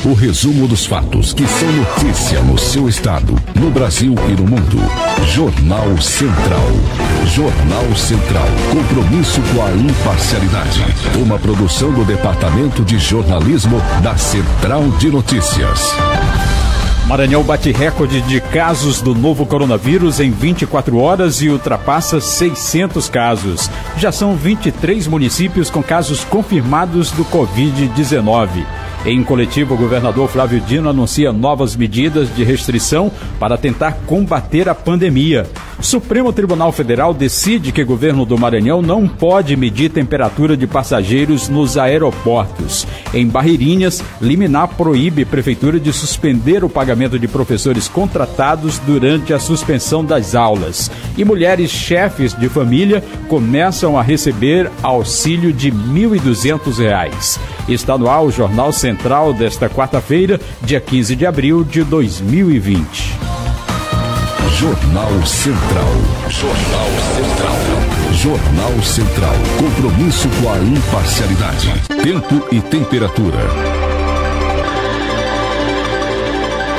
O resumo dos fatos que são notícia no seu estado, no Brasil e no mundo. Jornal Central. Jornal Central. Compromisso com a imparcialidade. Uma produção do Departamento de Jornalismo da Central de Notícias. Maranhão bate recorde de casos do novo coronavírus em 24 horas e ultrapassa 600 casos. Já são 23 municípios com casos confirmados do Covid-19. Em coletivo, o governador Flávio Dino anuncia novas medidas de restrição para tentar combater a pandemia. Supremo Tribunal Federal decide que o governo do Maranhão não pode medir temperatura de passageiros nos aeroportos. Em Barreirinhas, liminar proíbe a prefeitura de suspender o pagamento de professores contratados durante a suspensão das aulas. E mulheres chefes de família começam a receber auxílio de R$ 1.200. Está no ar o Jornal Central desta quarta-feira, dia 15 de abril de 2020. Jornal Central. Jornal Central. Jornal Central. Compromisso com a imparcialidade. Tempo e temperatura.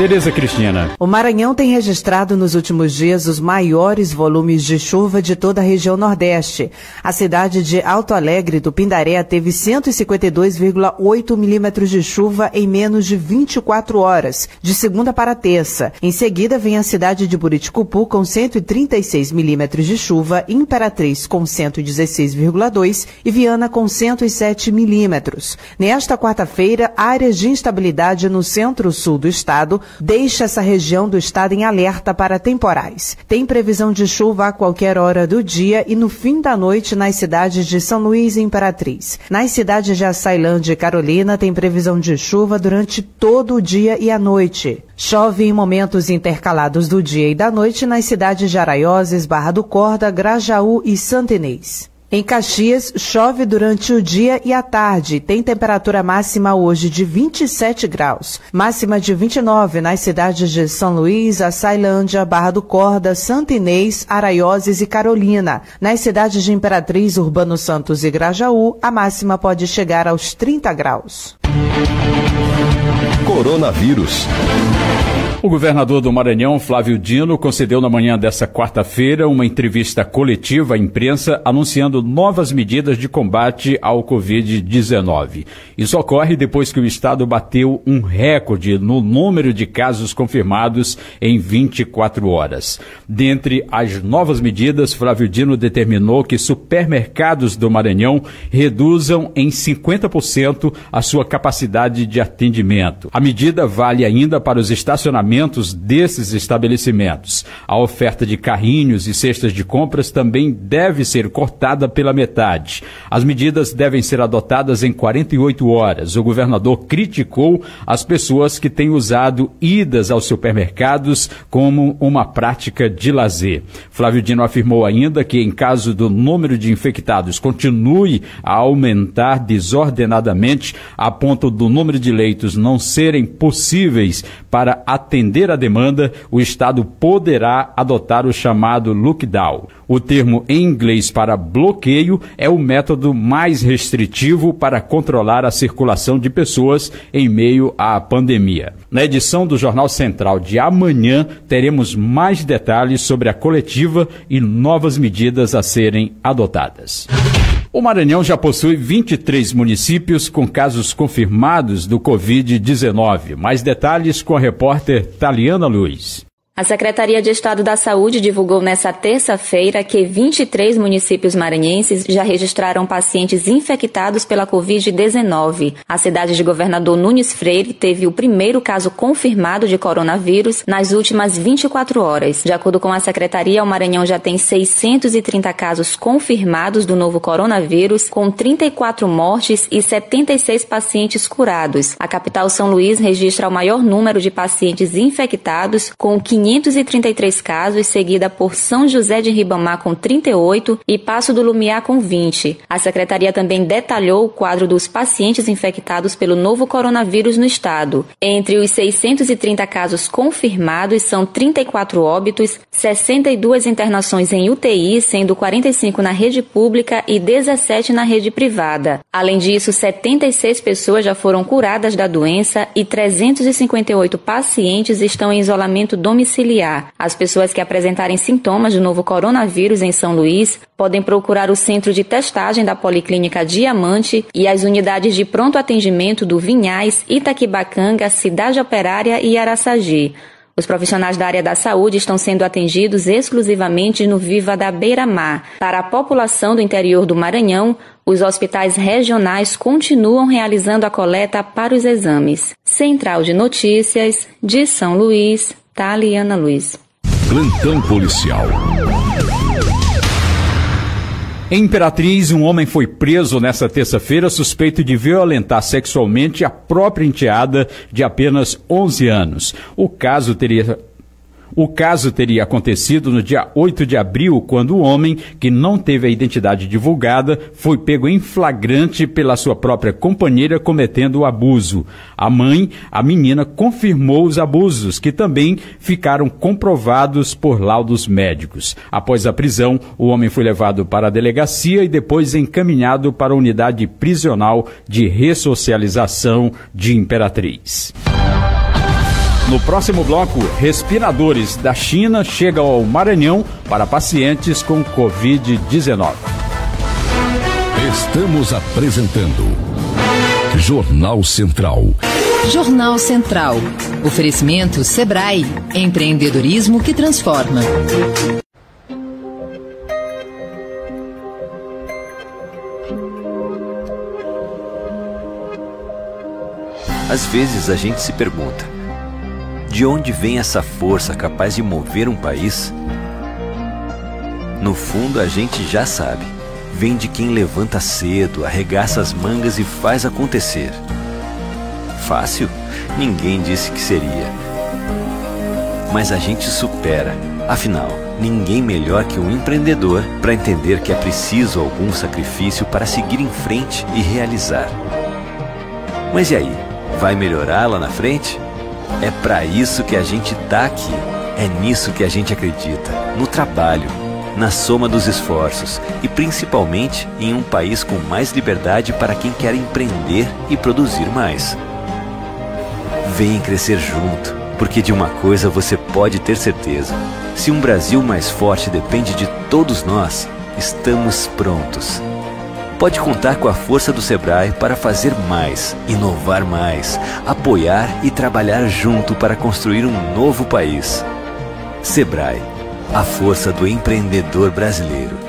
Tereza Cristina. O Maranhão tem registrado nos últimos dias os maiores volumes de chuva de toda a região Nordeste. A cidade de Alto Alegre do Pindaré teve 152,8 milímetros de chuva em menos de 24 horas, de segunda para terça. Em seguida vem a cidade de Buriticupu com 136 milímetros de chuva, Imperatriz com 116,2 e Viana com 107 milímetros. Nesta quarta-feira, áreas de instabilidade no centro-sul do estado deixa essa região do estado em alerta para temporais. Tem previsão de chuva a qualquer hora do dia e no fim da noite nas cidades de São Luís e Imperatriz. Nas cidades de Açailândia e Carolina tem previsão de chuva durante todo o dia e a noite. Chove em momentos intercalados do dia e da noite nas cidades de Araioses, Barra do Corda, Grajaú e Santa Inês. Em Caxias, chove durante o dia e a tarde. Tem temperatura máxima hoje de 27 graus. Máxima de 29 nas cidades de São Luís, Açailândia, Barra do Corda, Santa Inês, Araioses e Carolina. Nas cidades de Imperatriz, Urbano Santos e Grajaú, a máxima pode chegar aos 30 graus. Coronavírus. O governador do Maranhão, Flávio Dino, concedeu na manhã desta quarta-feira uma entrevista coletiva à imprensa anunciando novas medidas de combate ao Covid-19. Isso ocorre depois que o estado bateu um recorde no número de casos confirmados em 24 horas. Dentre as novas medidas, Flávio Dino determinou que supermercados do Maranhão reduzam em 50% a sua capacidade de atendimento. A medida vale ainda para os estacionamentos desses estabelecimentos. A oferta de carrinhos e cestas de compras também deve ser cortada pela metade. As medidas devem ser adotadas em 48 horas. O governador criticou as pessoas que têm usado idas aos supermercados como uma prática de lazer. Flávio Dino afirmou ainda que, em caso do número de infectados continue a aumentar desordenadamente, a ponto do número de leitos não serem possíveis para atender a demanda, o Estado poderá adotar o chamado lockdown. O termo em inglês para bloqueio é o método mais restritivo para controlar a circulação de pessoas em meio à pandemia. Na edição do Jornal Central de amanhã, teremos mais detalhes sobre a coletiva e novas medidas a serem adotadas. O Maranhão já possui 23 municípios com casos confirmados do Covid-19. Mais detalhes com a repórter Taliana Luiz. A Secretaria de Estado da Saúde divulgou nesta terça-feira que 23 municípios maranhenses já registraram pacientes infectados pela Covid-19. A cidade de Governador Nunes Freire teve o primeiro caso confirmado de coronavírus nas últimas 24 horas. De acordo com a Secretaria, o Maranhão já tem 630 casos confirmados do novo coronavírus, com 34 mortes e 76 pacientes curados. A capital São Luís registra o maior número de pacientes infectados, com 500 533 casos, seguida por São José de Ribamar com 38 e Paço do Lumiar com 20. A Secretaria também detalhou o quadro dos pacientes infectados pelo novo coronavírus no estado. Entre os 630 casos confirmados, são 34 óbitos, 62 internações em UTI, sendo 45 na rede pública e 17 na rede privada. Além disso, 76 pessoas já foram curadas da doença e 358 pacientes estão em isolamento domiciliar. As pessoas que apresentarem sintomas do novo coronavírus em São Luís podem procurar o centro de testagem da Policlínica Diamante e as unidades de pronto atendimento do Vinhais, Itaquibacanga, Cidade Operária e Araçagi. Os profissionais da área da saúde estão sendo atendidos exclusivamente no Viva da Beira-Mar. Para a população do interior do Maranhão, os hospitais regionais continuam realizando a coleta para os exames. Central de Notícias, de São Luís, Taliana Luiz. Plantão policial. Em Imperatriz, um homem foi preso nesta terça-feira suspeito de violentar sexualmente a própria enteada de apenas 11 anos. O caso teria acontecido no dia 8 de abril, quando o homem, que não teve a identidade divulgada, foi pego em flagrante pela sua própria companheira cometendo o abuso. A mãe, a menina, confirmou os abusos, que também ficaram comprovados por laudos médicos. Após a prisão, o homem foi levado para a delegacia e depois encaminhado para a unidade prisional de ressocialização de Imperatriz. No próximo bloco, respiradores da China chegam ao Maranhão para pacientes com Covid-19. Estamos apresentando Jornal Central. Jornal Central. Oferecimento Sebrae. Empreendedorismo que transforma. Às vezes a gente se pergunta: de onde vem essa força capaz de mover um país? No fundo, a gente já sabe. Vem de quem levanta cedo, arregaça as mangas e faz acontecer. Fácil? Ninguém disse que seria. Mas a gente supera. Afinal, ninguém melhor que um empreendedor para entender que é preciso algum sacrifício para seguir em frente e realizar. Mas e aí? Vai melhorar lá na frente? É para isso que a gente tá aqui. É nisso que a gente acredita. No trabalho, na soma dos esforços e principalmente em um país com mais liberdade para quem quer empreender e produzir mais. Vem crescer junto, porque de uma coisa você pode ter certeza: se um Brasil mais forte depende de todos nós, estamos prontos. Pode contar com a força do Sebrae para fazer mais, inovar mais, apoiar e trabalhar junto para construir um novo país. Sebrae, a força do empreendedor brasileiro.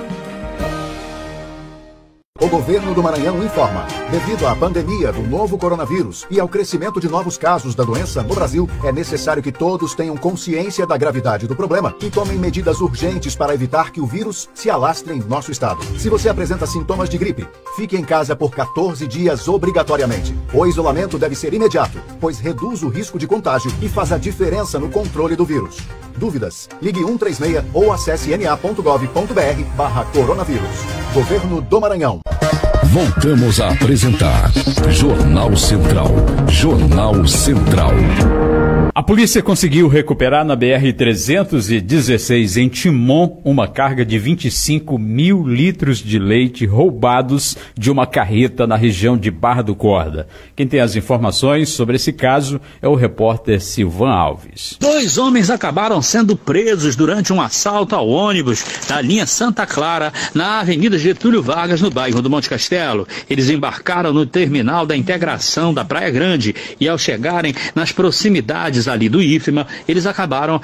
O governo do Maranhão informa: devido à pandemia do novo coronavírus e ao crescimento de novos casos da doença no Brasil, é necessário que todos tenham consciência da gravidade do problema e tomem medidas urgentes para evitar que o vírus se alastre em nosso estado. Se você apresenta sintomas de gripe, fique em casa por 14 dias obrigatoriamente. O isolamento deve ser imediato, pois reduz o risco de contágio e faz a diferença no controle do vírus. Dúvidas? Ligue 136 ou acesse na.gov.br/coronavírus. Governo do Maranhão. Voltamos a apresentar Jornal Central. Jornal Central. A polícia conseguiu recuperar na BR-316 em Timon uma carga de 25 mil litros de leite roubados de uma carreta na região de Barra do Corda. Quem tem as informações sobre esse caso é o repórter Silvan Alves. 2 homens acabaram sendo presos durante um assalto ao ônibus da linha Santa Clara, na Avenida Getúlio Vargas, no bairro do Monte Castelo. Eles embarcaram no terminal da integração da Praia Grande e, ao chegarem nas proximidades ali do IFMA, eles acabaram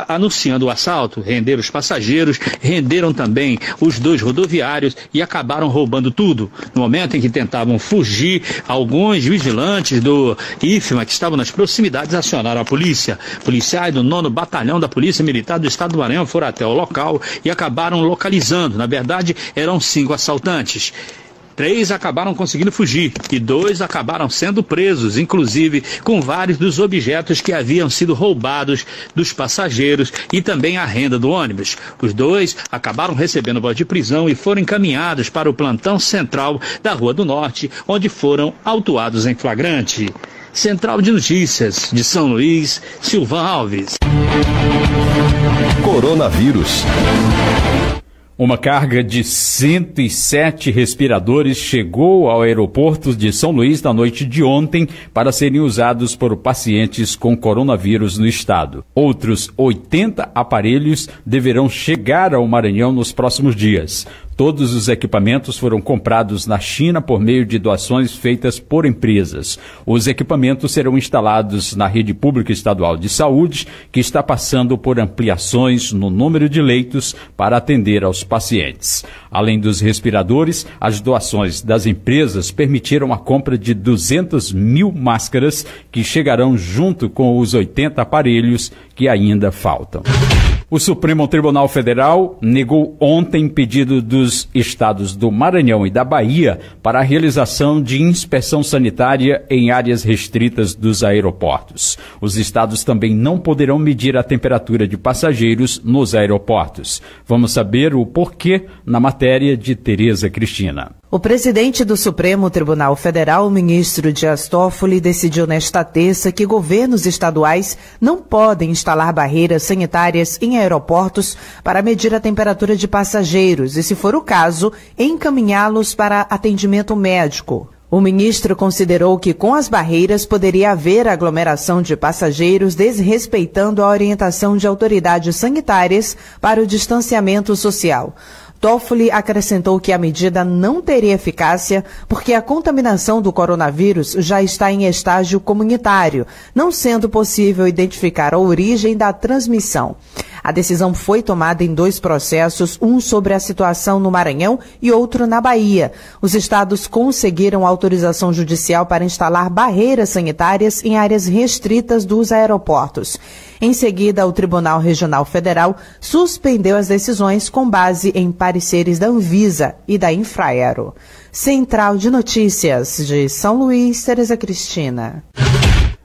anunciando o assalto, renderam os passageiros, renderam também os 2 rodoviários e acabaram roubando tudo. No momento em que tentavam fugir, alguns vigilantes do IFMA que estavam nas proximidades acionaram a polícia. Policiais do 9º Batalhão da Polícia Militar do Estado do Maranhão foram até o local e acabaram localizando. Na verdade, eram 5 assaltantes. 3 acabaram conseguindo fugir e 2 acabaram sendo presos, inclusive com vários dos objetos que haviam sido roubados dos passageiros e também a renda do ônibus. Os 2 acabaram recebendo voz de prisão e foram encaminhados para o plantão central da Rua do Norte, onde foram autuados em flagrante. Central de Notícias de São Luís, Silvan Alves. Coronavírus. Uma carga de 107 respiradores chegou ao aeroporto de São Luís na noite de ontem para serem usados por pacientes com coronavírus no estado. Outros 80 aparelhos deverão chegar ao Maranhão nos próximos dias. Todos os equipamentos foram comprados na China por meio de doações feitas por empresas. Os equipamentos serão instalados na rede pública estadual de saúde, que está passando por ampliações no número de leitos para atender aos pacientes. Além dos respiradores, as doações das empresas permitiram a compra de 200 mil máscaras, que chegarão junto com os 80 aparelhos que ainda faltam. O Supremo Tribunal Federal negou ontem pedido dos estados do Maranhão e da Bahia para a realização de inspeção sanitária em áreas restritas dos aeroportos. Os estados também não poderão medir a temperatura de passageiros nos aeroportos. Vamos saber o porquê na matéria de Tereza Cristina. O presidente do Supremo Tribunal Federal, o ministro Dias Toffoli, decidiu nesta terça que governos estaduais não podem instalar barreiras sanitárias em aeroportos para medir a temperatura de passageiros e, se for o caso, encaminhá-los para atendimento médico. O ministro considerou que com as barreiras poderia haver aglomeração de passageiros desrespeitando a orientação de autoridades sanitárias para o distanciamento social. Toffoli acrescentou que a medida não teria eficácia porque a contaminação do coronavírus já está em estágio comunitário, não sendo possível identificar a origem da transmissão. A decisão foi tomada em 2 processos, um sobre a situação no Maranhão e outro na Bahia. Os estados conseguiram autorização judicial para instalar barreiras sanitárias em áreas restritas dos aeroportos. Em seguida, o Tribunal Regional Federal suspendeu as decisões com base em pareceres da Anvisa e da Infraero. Central de Notícias de São Luís, Tereza Cristina.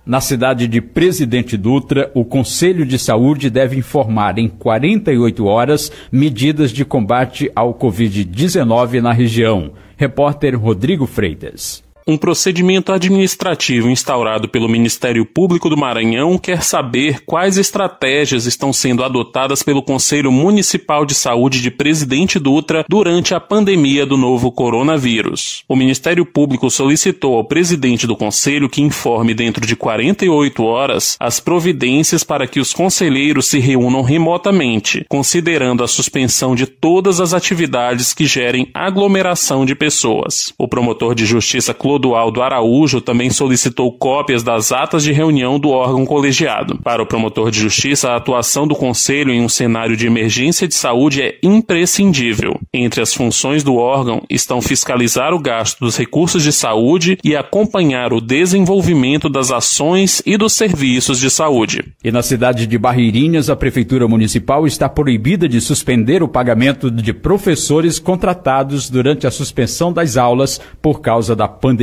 Na cidade de Presidente Dutra, o Conselho de Saúde deve informar em 48 horas medidas de combate ao Covid-19 na região. Repórter Rodrigo Freitas. Um procedimento administrativo instaurado pelo Ministério Público do Maranhão quer saber quais estratégias estão sendo adotadas pelo Conselho Municipal de Saúde de Presidente Dutra durante a pandemia do novo coronavírus. O Ministério Público solicitou ao presidente do Conselho que informe dentro de 48 horas as providências para que os conselheiros se reúnam remotamente, considerando a suspensão de todas as atividades que gerem aglomeração de pessoas. O promotor de justiça Clodoaldo Araújo também solicitou cópias das atas de reunião do órgão colegiado. Para o promotor de justiça, a atuação do Conselho em um cenário de emergência de saúde é imprescindível. Entre as funções do órgão estão fiscalizar o gasto dos recursos de saúde e acompanhar o desenvolvimento das ações e dos serviços de saúde. E na cidade de Barreirinhas, a Prefeitura Municipal está proibida de suspender o pagamento de professores contratados durante a suspensão das aulas por causa da pandemia.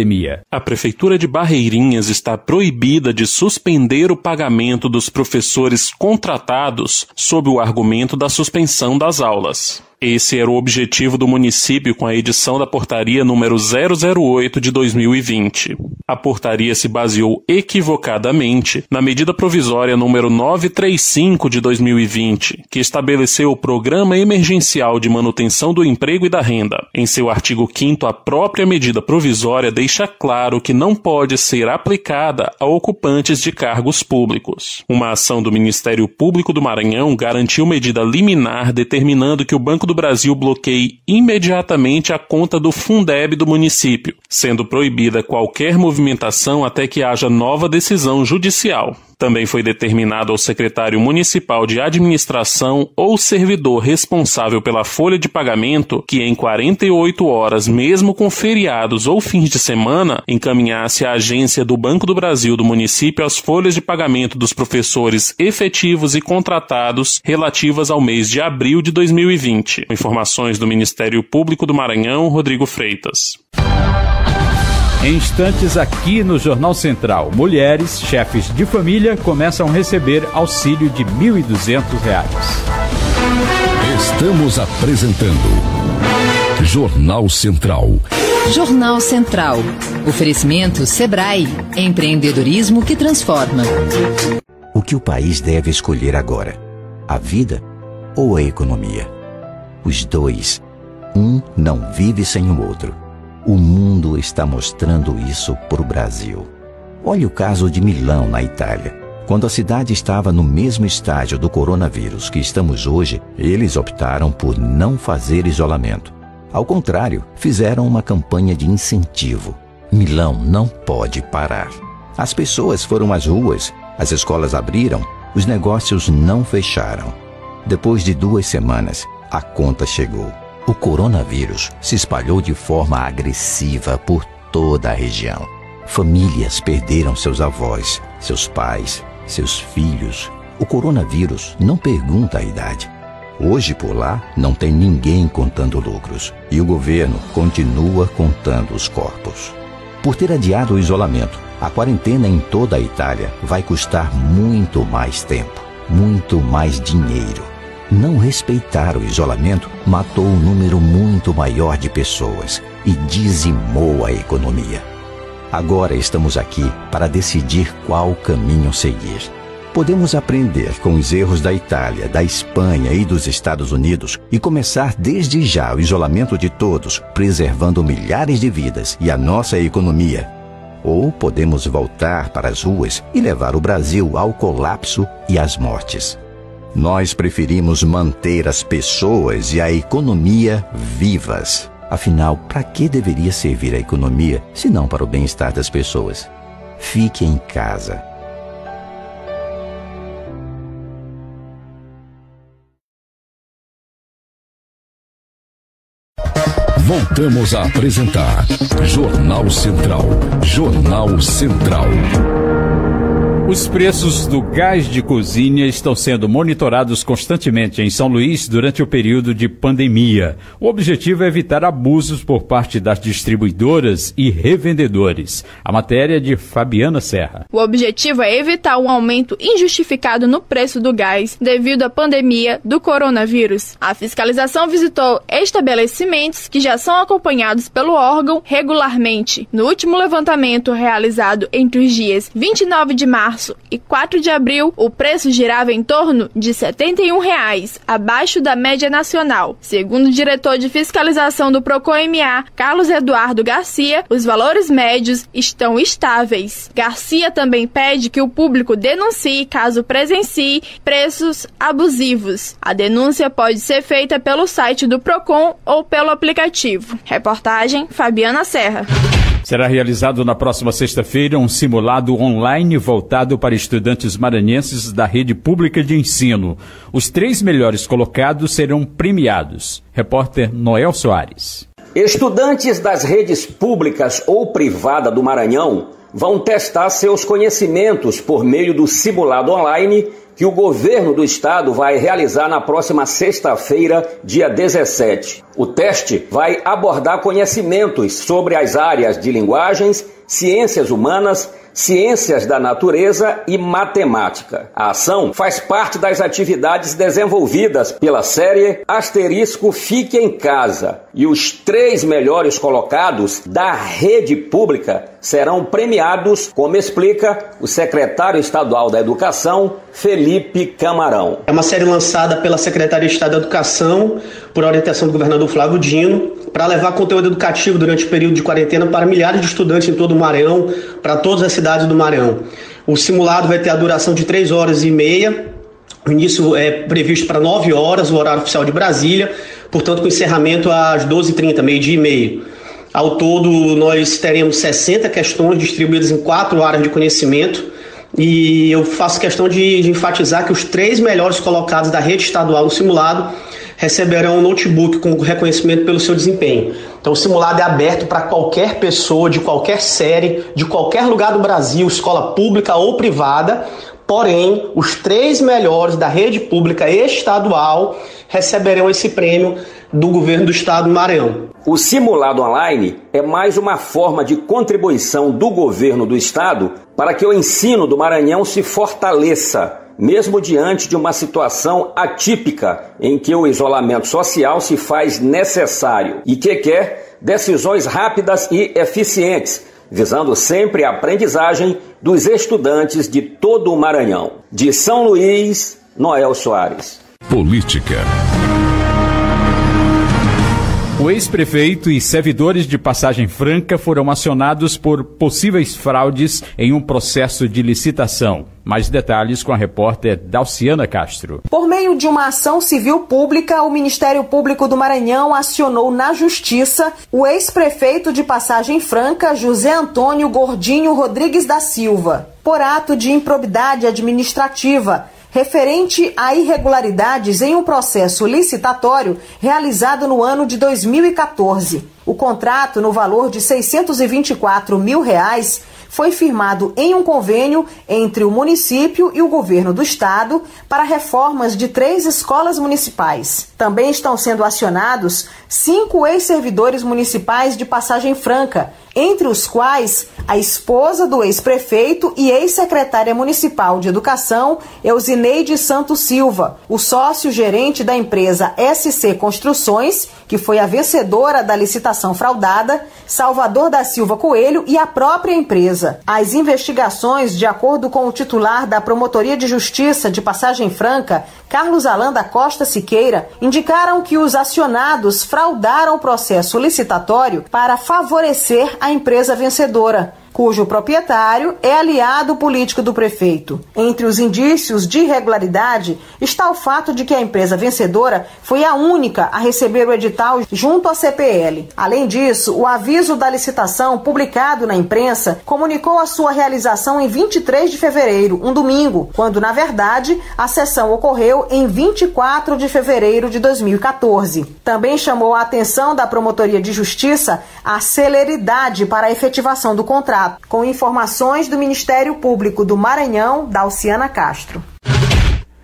A Prefeitura de Barreirinhas está proibida de suspender o pagamento dos professores contratados sob o argumento da suspensão das aulas. Esse era o objetivo do município com a edição da portaria número 008 de 2020. A portaria se baseou equivocadamente na medida provisória número 935 de 2020, que estabeleceu o Programa Emergencial de Manutenção do Emprego e da Renda. Em seu artigo 5º, a própria medida provisória deixa claro que não pode ser aplicada a ocupantes de cargos públicos. Uma ação do Ministério Público do Maranhão garantiu medida liminar determinando que o Banco do Brasil bloqueie imediatamente a conta do Fundeb do município, sendo proibida qualquer movimentação até que haja nova decisão judicial. Também foi determinado ao secretário municipal de administração ou servidor responsável pela folha de pagamento que em 48 horas, mesmo com feriados ou fins de semana, encaminhasse à agência do Banco do Brasil do município as folhas de pagamento dos professores efetivos e contratados relativas ao mês de abril de 2020. Informações do Ministério Público do Maranhão, Rodrigo Freitas. Em instantes, aqui no Jornal Central, mulheres, chefes de família, começam a receber auxílio de R$ 1.200. Estamos apresentando Jornal Central. Jornal Central. Oferecimento Sebrae. Empreendedorismo que transforma. O que o país deve escolher agora? A vida ou a economia? Os dois. Um não vive sem o outro. O mundo está mostrando isso para o Brasil. Olha o caso de Milão, na Itália. Quando a cidade estava no mesmo estágio do coronavírus que estamos hoje, eles optaram por não fazer isolamento. Ao contrário, fizeram uma campanha de incentivo. Milão não pode parar. As pessoas foram às ruas, as escolas abriram, os negócios não fecharam. Depois de 2 semanas, a conta chegou. O coronavírus se espalhou de forma agressiva por toda a região. Famílias perderam seus avós, seus pais, seus filhos. O coronavírus não pergunta a idade. Hoje por lá não tem ninguém contando lucros e o governo continua contando os corpos. Por ter adiado o isolamento, a quarentena em toda a Itália vai custar muito mais tempo, muito mais dinheiro. Não respeitar o isolamento matou um número muito maior de pessoas e dizimou a economia. Agora estamos aqui para decidir qual caminho seguir. Podemos aprender com os erros da Itália, da Espanha e dos Estados Unidos e começar desde já o isolamento de todos, preservando milhares de vidas e a nossa economia. Ou podemos voltar para as ruas e levar o Brasil ao colapso e às mortes. Nós preferimos manter as pessoas e a economia vivas. Afinal, para que deveria servir a economia, se não para o bem-estar das pessoas? Fique em casa. Voltamos a apresentar Jornal Central. Jornal Central. Os preços do gás de cozinha estão sendo monitorados constantemente em São Luís durante o período de pandemia. O objetivo é evitar abusos por parte das distribuidoras e revendedores. A matéria é de Fabiana Serra. O objetivo é evitar um aumento injustificado no preço do gás devido à pandemia do coronavírus. A fiscalização visitou estabelecimentos que já são acompanhados pelo órgão regularmente. No último levantamento realizado entre os dias 29 de março e 4 de abril, o preço girava em torno de R$ 71, abaixo da média nacional. Segundo o diretor de fiscalização do Procon-MA, Carlos Eduardo Garcia, os valores médios estão estáveis. Garcia também pede que o público denuncie caso presencie preços abusivos. A denúncia pode ser feita pelo site do Procon ou pelo aplicativo. Reportagem Fabiana Serra. Será realizado na próxima sexta-feira um simulado online voltado para estudantes maranhenses da rede pública de ensino. Os 3 melhores colocados serão premiados. Repórter Noel Soares. Estudantes das redes públicas ou privada do Maranhão vão testar seus conhecimentos por meio do simulado online que o governo do estado vai realizar na próxima sexta-feira, dia 17. O teste vai abordar conhecimentos sobre as áreas de linguagens, ciências humanas, ciências da natureza e matemática. A ação faz parte das atividades desenvolvidas pela série Asterisco Fique em Casa e os 3 melhores colocados da rede pública serão premiados, como explica o secretário estadual da Educação, Felipe Camarão. É uma série lançada pela Secretaria de Estado da Educação, por orientação do governador Flávio Dino, para levar conteúdo educativo durante o período de quarentena para milhares de estudantes em todo o Maranhão, para todas as cidades do Maranhão. O simulado vai ter a duração de 3 horas e meia, o início é previsto para 9 horas, o horário oficial de Brasília, portanto com encerramento às 12h30, meio-dia e meio. Ao todo, nós teremos 60 questões distribuídas em 4 áreas de conhecimento e eu faço questão de enfatizar que os 3 melhores colocados da rede estadual no simulado receberão um notebook com reconhecimento pelo seu desempenho. Então o simulado é aberto para qualquer pessoa, de qualquer série, de qualquer lugar do Brasil, escola pública ou privada, Porém, os 3 melhores da rede pública estadual receberão esse prêmio do governo do estado do Maranhão. O simulado online é mais uma forma de contribuição do governo do estado para que o ensino do Maranhão se fortaleça, mesmo diante de uma situação atípica em que o isolamento social se faz necessário e que quer decisões rápidas e eficientes, visando sempre a aprendizagem dos estudantes de todo o Maranhão. De São Luís, Noel Soares. Política. O ex-prefeito e servidores de Passagem Franca foram acionados por possíveis fraudes em um processo de licitação. Mais detalhes com a repórter Dalciana Castro. Por meio de uma ação civil pública, o Ministério Público do Maranhão acionou na Justiça o ex-prefeito de Passagem Franca, José Antônio Gordinho Rodrigues da Silva, por ato de improbidade administrativa, referente a irregularidades em um processo licitatório realizado no ano de 2014. O contrato, no valor de R$ 624 mil, foi firmado em um convênio entre o município e o governo do estado para reformas de 3 escolas municipais. Também estão sendo acionados 5 ex-servidores municipais de Passagem Franca, entre os quais a esposa do ex-prefeito e ex-secretária municipal de Educação, Eusineide Santos Silva, o sócio-gerente da empresa SC Construções, que foi a vencedora da licitação fraudada, Salvador da Silva Coelho e a própria empresa. As investigações, de acordo com o titular da Promotoria de Justiça de Passagem Franca, Carlos Alan da Costa Siqueira, indicaram que os acionados fraudaram o processo licitatório para favorecer a empresa vencedora, cujo proprietário é aliado político do prefeito. Entre os indícios de irregularidade está o fato de que a empresa vencedora foi a única a receber o edital junto à CPL. Além disso, o aviso da licitação publicado na imprensa comunicou a sua realização em 23 de fevereiro, um domingo, quando, na verdade, a sessão ocorreu em 24 de fevereiro de 2014. Também chamou a atenção da Promotoria de Justiça a celeridade para a efetivação do contrato, com informações do Ministério Público do Maranhão, Dalciana Castro.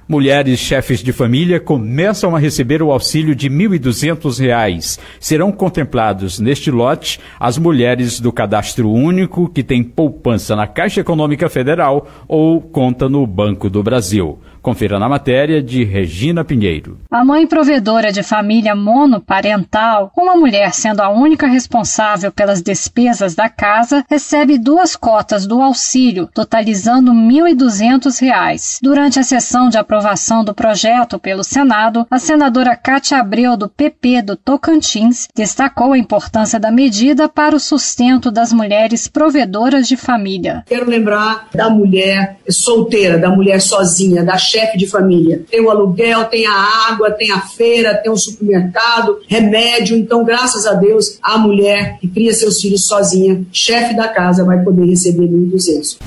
Mulheres chefes de família começam a receber o auxílio de R$ 1.200. Serão contemplados neste lote as mulheres do Cadastro Único que têm poupança na Caixa Econômica Federal ou conta no Banco do Brasil. Confira na matéria de Regina Pinheiro. A mãe provedora de família monoparental, uma mulher sendo a única responsável pelas despesas da casa, recebe 2 cotas do auxílio, totalizando R$ 1.200. Durante a sessão de aprovação do projeto pelo Senado, a senadora Cátia Abreu, do PP do Tocantins, destacou a importância da medida para o sustento das mulheres provedoras de família. Quero lembrar da mulher solteira, da mulher sozinha, da chefe de família. Tem o aluguel, tem a água, tem a feira, tem o supermercado, remédio. Então, graças a Deus, a mulher que cria seus filhos sozinha, chefe da casa, vai poder receber 1.200.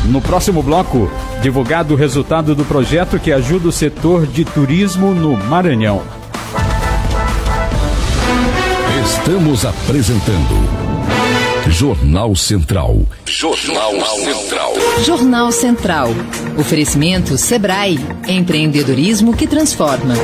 No próximo bloco, divulgado o resultado do projeto que ajuda o setor de turismo no Maranhão. Estamos apresentando Jornal Central. Jornal Central. Jornal Central. Oferecimento Sebrae. Empreendedorismo que transforma.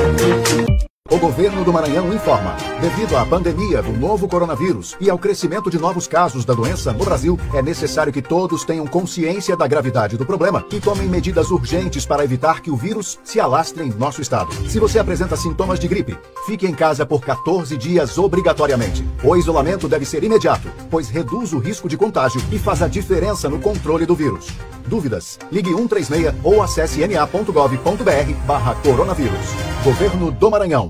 O governo do Maranhão informa. Devido à pandemia do novo coronavírus e ao crescimento de novos casos da doença no Brasil, é necessário que todos tenham consciência da gravidade do problema e tomem medidas urgentes para evitar que o vírus se alastre em nosso estado. Se você apresenta sintomas de gripe, fique em casa por 14 dias obrigatoriamente. O isolamento deve ser imediato, pois reduz o risco de contágio e faz a diferença no controle do vírus. Dúvidas? Ligue 136 ou acesse ma.gov.br/coronavírus. Governo do Maranhão.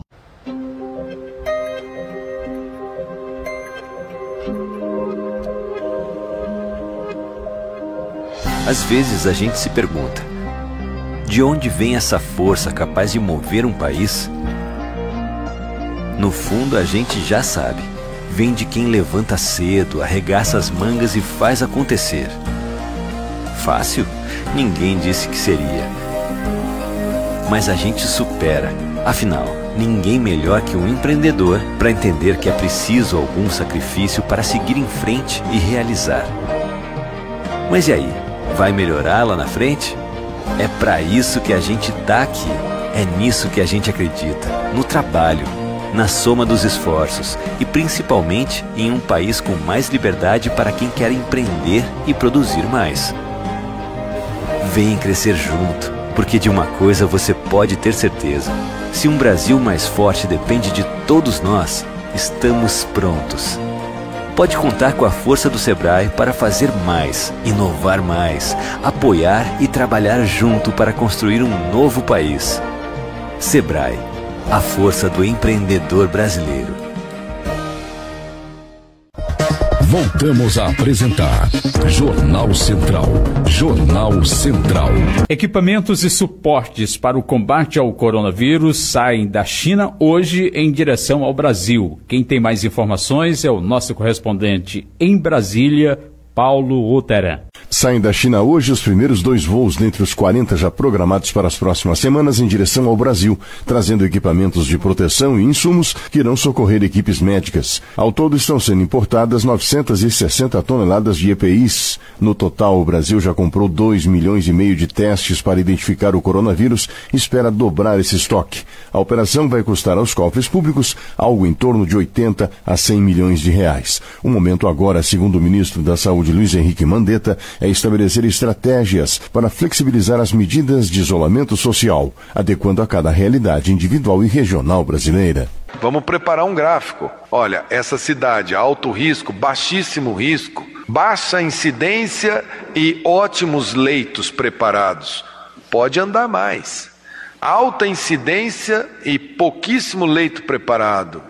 Às vezes a gente se pergunta, de onde vem essa força capaz de mover um país? No fundo a gente já sabe, vem de quem levanta cedo, arregaça as mangas e faz acontecer. Fácil? Ninguém disse que seria. Mas a gente supera, afinal, ninguém melhor que um empreendedor para entender que é preciso algum sacrifício para seguir em frente e realizar. Mas e aí? vai melhorar lá na frente? É para isso que a gente tá aqui. É nisso que a gente acredita. No trabalho, na soma dos esforços e principalmente em um país com mais liberdade para quem quer empreender e produzir mais. Vem crescer junto, porque de uma coisa você pode ter certeza. Se um Brasil mais forte depende de todos nós, estamos prontos. Pode contar com a força do Sebrae para fazer mais, inovar mais, apoiar e trabalhar junto para construir um novo país. Sebrae, a força do empreendedor brasileiro. Voltamos a apresentar Jornal Central. Jornal Central. Equipamentos e suportes para o combate ao coronavírus saem da China hoje em direção ao Brasil. Quem tem mais informações é o nosso correspondente em Brasília, Paulo Oteran. Saem da China hoje os primeiros 2 voos dentre os 40 já programados para as próximas semanas em direção ao Brasil, trazendo equipamentos de proteção e insumos que irão socorrer equipes médicas. Ao todo estão sendo importadas 960 toneladas de EPIs. No total, o Brasil já comprou 2,5 milhões de testes para identificar o coronavírus e espera dobrar esse estoque. A operação vai custar aos cofres públicos algo em torno de 80 a 100 milhões de reais. O momento agora, segundo o ministro da Saúde, Luiz Henrique Mandetta, é estabelecer estratégias para flexibilizar as medidas de isolamento social, adequando a cada realidade individual e regional brasileira. Vamos preparar um gráfico. Olha, essa cidade, alto risco, baixíssimo risco, baixa incidência e ótimos leitos preparados. Pode andar mais. Alta incidência e pouquíssimo leito preparado.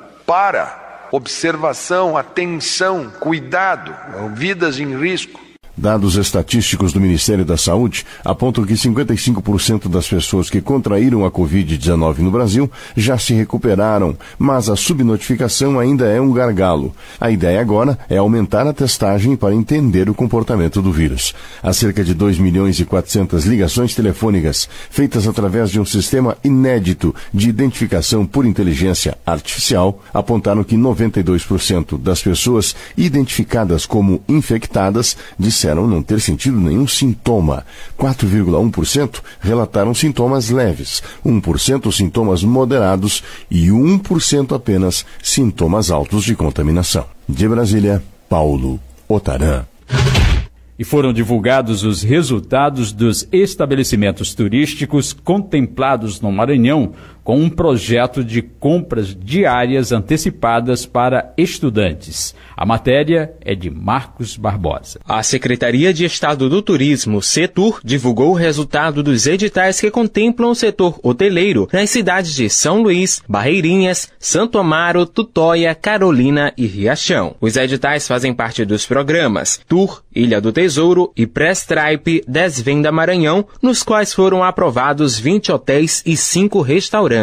Observação, atenção, cuidado, vidas em risco. Dados estatísticos do Ministério da Saúde apontam que 55% das pessoas que contraíram a Covid-19 no Brasil já se recuperaram, mas a subnotificação ainda é um gargalo. A ideia agora é aumentar a testagem para entender o comportamento do vírus. Há cerca de 2,4 milhões ligações telefônicas feitas através de um sistema inédito de identificação por inteligência artificial apontaram que 92% das pessoas identificadas como infectadas disseram não ter sentido nenhum sintoma. 4,1% relataram sintomas leves, 1% sintomas moderados e 1% apenas sintomas altos de contaminação. De Brasília, Paulo Otaran. E foram divulgados os resultados dos estabelecimentos turísticos contemplados no Maranhão com um projeto de compras diárias antecipadas para estudantes. A matéria é de Marcos Barbosa. A Secretaria de Estado do Turismo, Setur, divulgou o resultado dos editais que contemplam o setor hoteleiro nas cidades de São Luís, Barreirinhas, Santo Amaro, Tutóia, Carolina e Riachão. Os editais fazem parte dos programas Tour, Ilha do Tesouro e Pré-Stripe Desvenda Maranhão, nos quais foram aprovados 20 hotéis e 5 restaurantes.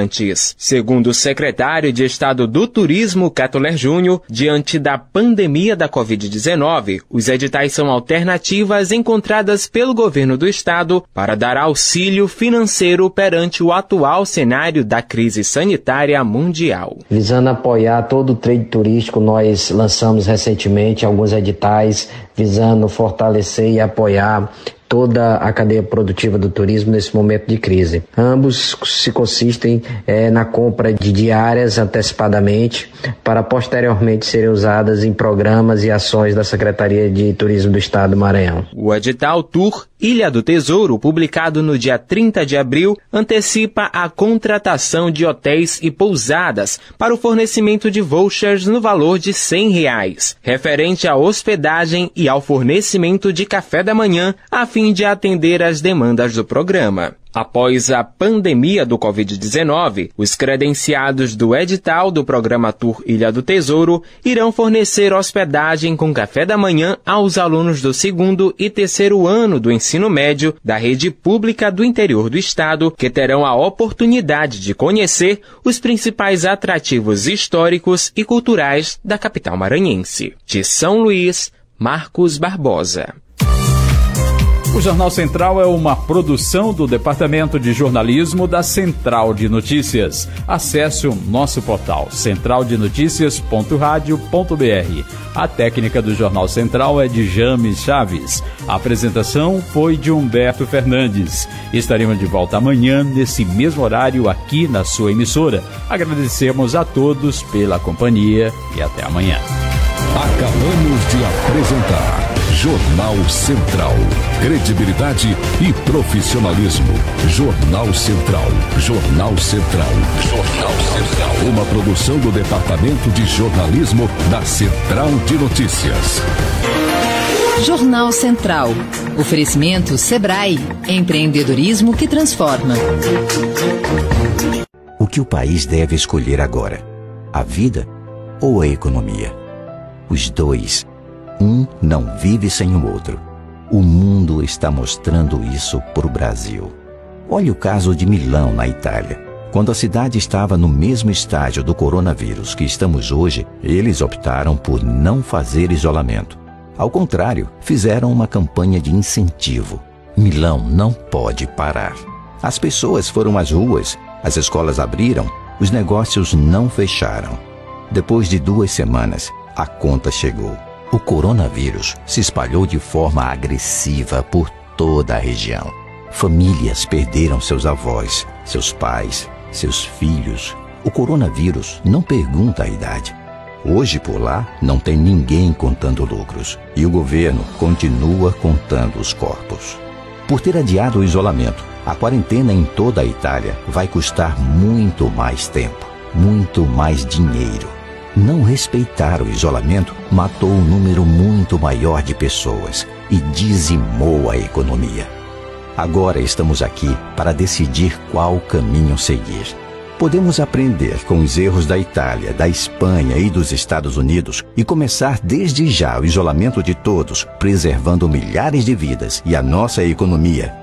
Segundo o secretário de Estado do Turismo, Catoler Júnior, diante da pandemia da Covid-19, os editais são alternativas encontradas pelo governo do estado para dar auxílio financeiro perante o atual cenário da crise sanitária mundial. Visando apoiar todo o trade turístico, nós lançamos recentemente alguns editais visando fortalecer e apoiar toda a cadeia produtiva do turismo nesse momento de crise. Ambos se consistem na compra de diárias antecipadamente para posteriormente serem usadas em programas e ações da Secretaria de Turismo do Estado do Maranhão. O edital Tour Ilha do Tesouro, publicado no dia 30 de abril, antecipa a contratação de hotéis e pousadas para o fornecimento de vouchers no valor de R$100, referente à hospedagem e ao fornecimento de café da manhã, a fim de atender às demandas do programa. Após a pandemia do Covid-19, os credenciados do edital do programa Tour Ilha do Tesouro irão fornecer hospedagem com café da manhã aos alunos do 2º e 3º ano do ensino médio da rede pública do interior do estado, que terão a oportunidade de conhecer os principais atrativos históricos e culturais da capital maranhense. De São Luís, Marcos Barbosa. O Jornal Central é uma produção do Departamento de Jornalismo da Central de Notícias. Acesse o nosso portal centraldenoticias.radio.br. A técnica do Jornal Central é de James Chaves. A apresentação foi de Humberto Fernandes. Estaremos de volta amanhã, nesse mesmo horário, aqui na sua emissora. Agradecemos a todos pela companhia e até amanhã. Acabamos de apresentar Jornal Central. Credibilidade e profissionalismo. Jornal Central. Jornal Central. Jornal Central. Uma produção do Departamento de Jornalismo da Central de Notícias. Jornal Central. Oferecimento Sebrae. Empreendedorismo que transforma. O que o país deve escolher agora? A vida ou a economia? Os dois. Um não vive sem o outro. O mundo está mostrando isso para o Brasil. Olhe o caso de Milão, na Itália. Quando a cidade estava no mesmo estágio do coronavírus que estamos hoje, eles optaram por não fazer isolamento. Ao contrário, fizeram uma campanha de incentivo. Milão não pode parar. As pessoas foram às ruas, as escolas abriram, os negócios não fecharam. Depois de 2 semanas, a conta chegou. O coronavírus se espalhou de forma agressiva por toda a região. Famílias perderam seus avós, seus pais, seus filhos. O coronavírus não pergunta a idade. Hoje, por lá, não tem ninguém contando lucros. E o governo continua contando os corpos. Por ter adiado o isolamento, a quarentena em toda a Itália vai custar muito mais tempo, muito mais dinheiro. Não respeitar o isolamento matou um número muito maior de pessoas e dizimou a economia. Agora estamos aqui para decidir qual caminho seguir. Podemos aprender com os erros da Itália, da Espanha e dos Estados Unidos e começar desde já o isolamento de todos, preservando milhares de vidas e a nossa economia.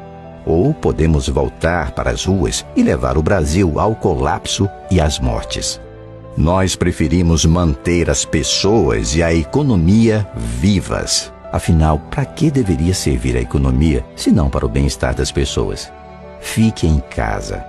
Ou podemos voltar para as ruas e levar o Brasil ao colapso e às mortes. Nós preferimos manter as pessoas e a economia vivas. Afinal, para que deveria servir a economia, se não para o bem-estar das pessoas? Fique em casa.